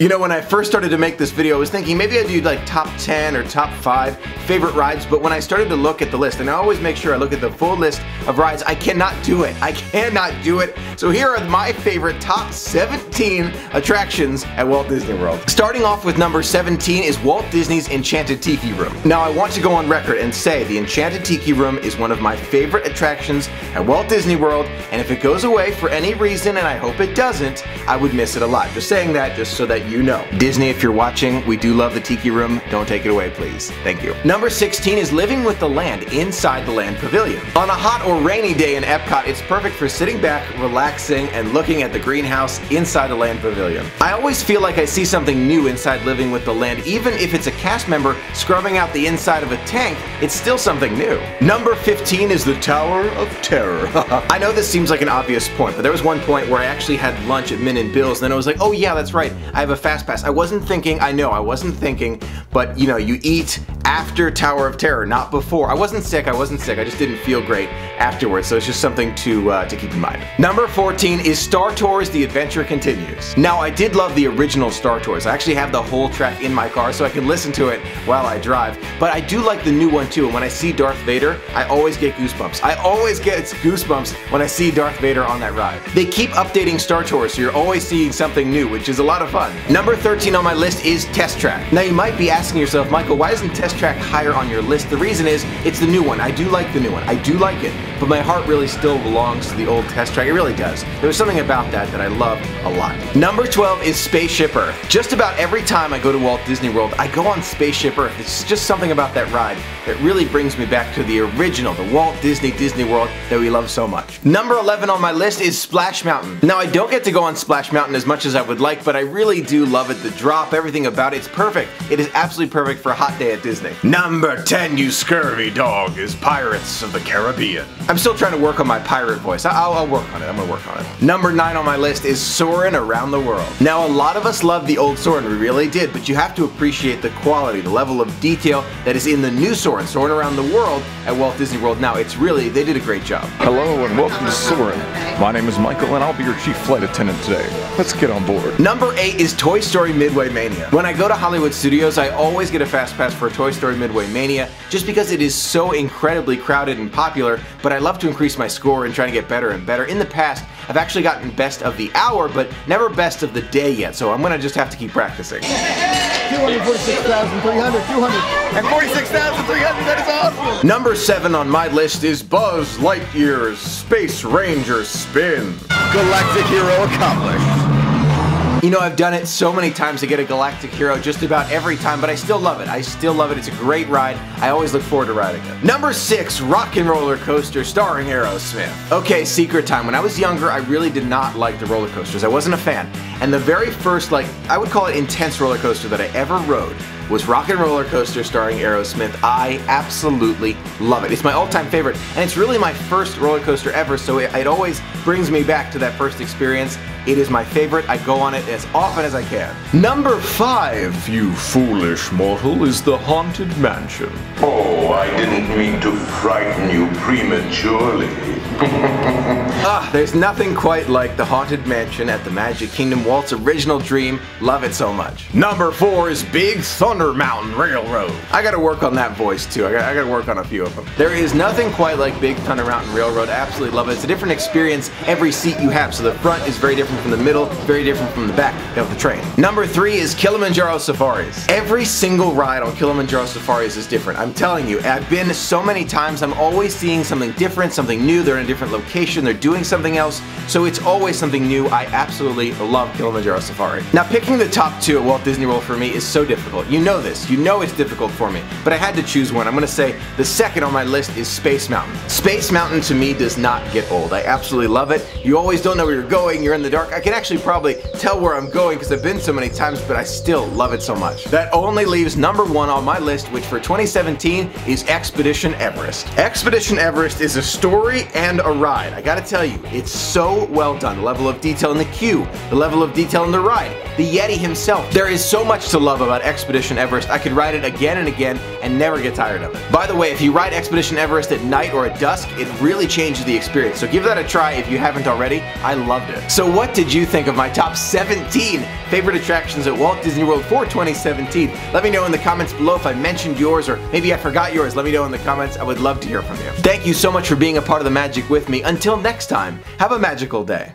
You know, when I first started to make this video, I was thinking maybe I'd do like top 10 or top 5 favorite rides, but when I started to look at the list, and I always make sure I look at the full list of rides, I cannot do it. I cannot do it. So here are my favorite top 17 attractions at Walt Disney World. Starting off with number 17 is Walt Disney's Enchanted Tiki Room. Now I want to go on record and say the Enchanted Tiki Room is one of my favorite attractions at Walt Disney World, and if it goes away for any reason, and I hope it doesn't, I would miss it a lot. Just saying that just so that you know. Disney, if you're watching, we do love the Tiki Room. Don't take it away, please. Thank you. Number 16 is Living with the Land inside the Land Pavilion. On a hot or rainy day in Epcot, it's perfect for sitting back, relaxing, and looking at the greenhouse inside the Land Pavilion. I always feel like I see something new inside Living with the Land. Even if it's a cast member scrubbing out the inside of a tank, it's still something new. Number 15 is the Tower of Terror. I know this seems like an obvious point, but there was one point where I actually had lunch at Min and Bill's, and then I was like, oh yeah, that's right, I have a fast pass. I wasn't thinking, I know, I wasn't thinking, but you know, you eat after Tower of Terror, not before. I wasn't sick, I just didn't feel great afterwards, so it's just something to keep in mind. Number 14 is Star Tours The Adventure Continues. Now, I did love the original Star Tours. I actually have the whole track in my car so I can listen to it while I drive, but I do like the new one too, and when I see Darth Vader, I always get goosebumps. I always get goosebumps when I see Darth Vader on that ride. They keep updating Star Tours, so you're always seeing something new, which is a lot of fun. Number 13 on my list is Test Track. Now you might be asking yourself, Michael, why isn't Test Track higher on your list? The reason is, it's the new one. I do like the new one. I do like it, but my heart really still belongs to the old Test Track. It really does. There's something about that that I love a lot. Number 12 is Spaceship Earth. Just about every time I go to Walt Disney World, I go on Spaceship Earth. It's just something about that ride that really brings me back to the original, the Walt Disney World that we love so much. Number 11 on my list is Splash Mountain. Now I don't get to go on Splash Mountain as much as I would like, but I really do love it. The drop, everything about it's perfect. It is absolutely perfect for a hot day at Disney. Number 10, you scurvy dog, is Pirates of the Caribbean. I'm still trying to work on my pirate voice. I'll work on it. I'm gonna work on it. Number 9 on my list is Soarin' Around the World. Now a lot of us love the old Soarin', we really did, but you have to appreciate the quality, the level of detail that is in the new Soarin', Soarin' Around the World at Walt Disney World. Now it's really, they did a great job. Hello and welcome to Soarin'. My name is Michael and I'll be your chief flight attendant today. Let's get on board. Number 8 is Toy Story Midway Mania. When I go to Hollywood Studios, I always get a fast pass for Toy Story Midway Mania just because it is so incredibly crowded and popular, but I love to increase my score and try to get better and better. In the past, I've actually gotten best of the hour, but never best of the day yet, so I'm gonna just have to keep practicing. 246,300, 246,300, that is awesome! Number 7 on my list is Buzz Lightyear's Space Ranger Spin. Galactic hero accomplished. You know, I've done it so many times to get a Galactic Hero just about every time, but I still love it. I still love it. It's a great ride. I always look forward to riding it. Number 6, Rock and Roller Coaster starring Aerosmith. Okay, secret time. When I was younger, I really did not like the roller coasters. I wasn't a fan. And the very first, like, I would call it intense roller coaster that I ever rode was Rock and Roller Coaster starring Aerosmith. I absolutely love it. It's my all-time favorite, and it's really my first roller coaster ever, so it always brings me back to that first experience. It is my favorite. I go on it as often as I can. Number 5, You foolish mortal, is the Haunted Mansion. Oh, I didn't mean to frighten you prematurely. There's nothing quite like the Haunted Mansion at the Magic Kingdom, Walt's original dream. Love it so much. Number 4 is Big Thunder Mountain Railroad. I gotta work on that voice too. I gotta work on a few of them. There is nothing quite like Big Thunder Mountain Railroad. I absolutely love it. It's a different experience every seat you have. So the front is very different from the middle, very different from the back of the train. Number 3 is Kilimanjaro Safaris. Every single ride on Kilimanjaro Safaris is different. I'm telling you, I've been so many times. I'm always seeing something different, something new. They're in a different location. They're doing something else. So it's always something new. I absolutely love Kilimanjaro Safari. Now, picking the top 2 at Walt Disney World for me is so difficult. You know this. You know it's difficult for me. But I had to choose one. I'm going to say the second on my list is Space Mountain. Space Mountain to me does not get old. I absolutely love it. You always don't know where you're going. You're in the dark. I can actually probably tell where I'm going because I've been so many times, but I still love it so much. That only leaves number 1 on my list, which for 2017 is Expedition Everest. Expedition Everest is a story and a ride. I gotta tell you, it's so well done. The level of detail in the queue, the level of detail in the ride, the Yeti himself. There is so much to love about Expedition Everest. I could ride it again and again and never get tired of it. By the way, if you ride Expedition Everest at night or at dusk, it really changes the experience. So give that a try if you haven't already. I loved it. So what did you think of my top 17 favorite attractions at Walt Disney World for 2017? Let me know in the comments below if I mentioned yours, or maybe I forgot yours. Let me know in the comments. I would love to hear from you. Thank you so much for being a part of the magic with me. Until next time, have a magical day.